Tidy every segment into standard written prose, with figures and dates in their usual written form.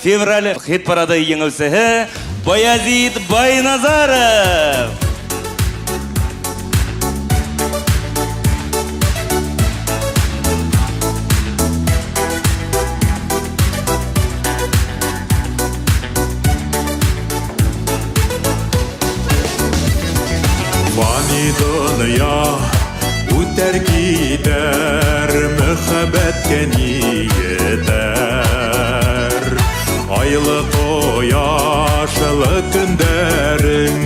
Fevral hit parada yengilsisi Bayazid Baynazarov. Fani dünya uter gider, mühabbetken yeter. Aylı yaşlı günlerin,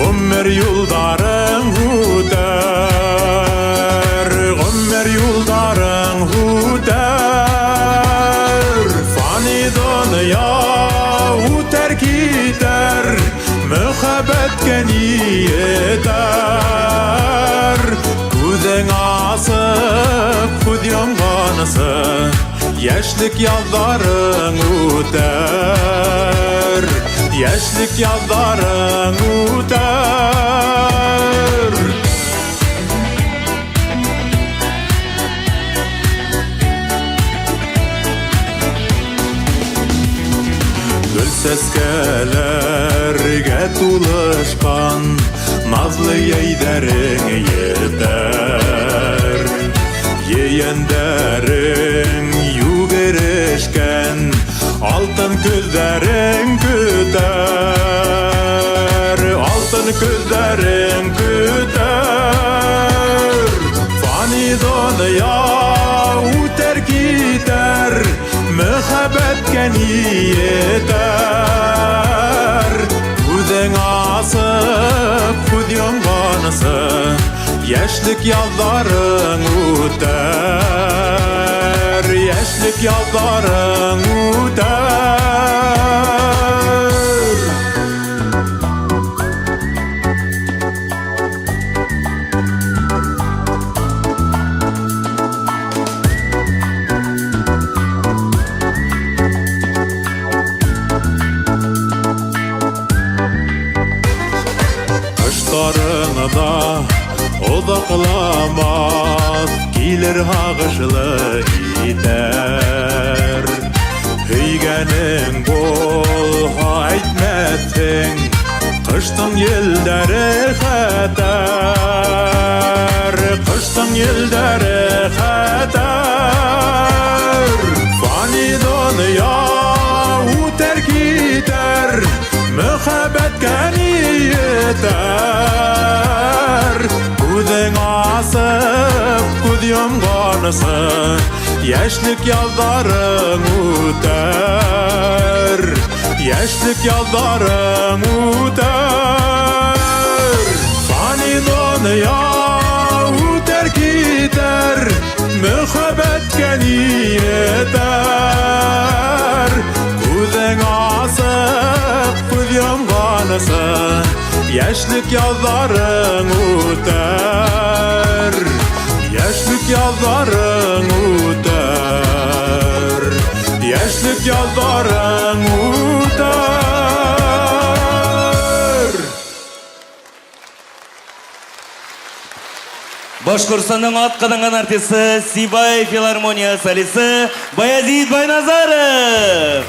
ömür yılların huder, ömür yılların huder. Fani dünya uter gider, mühabbetken yeter. Kudeng asıp kud yanganısı, yaşlık yalların uter, yaşlık yalların uter. Gül seskelerge tuluşkan, nazlı yeyderin yeter. Yeyenderin yügerişken, altın gözlerin küter, altın gözlerin küter. Fani dünya uter gider, mühabbetken yeter. Kudeng asıp kud yanganısı, yaşlık yalların uter, yaşlık yalların uter. Kışlarında odaklamaz, gelir ağışlı iter. Heygenin bol haitmetin, kıştın yıldары xatar, kıştın yıldары xatar. Fani dünya uter gider, mühabbetken yeter. Kudeng asıp kud yanganısı, yaşlık yalların uter, yaşlık yalların uter. Fani dünya uter gider, mühabbetken yeter. Kudeng asıp kud yanganısı, yaşlık yalların uter, yaşlık yalların uter, yaşlık yalların uter. Башқұртстанның атқаданған артисі Сибай филармония солисі Баязид Байназаров.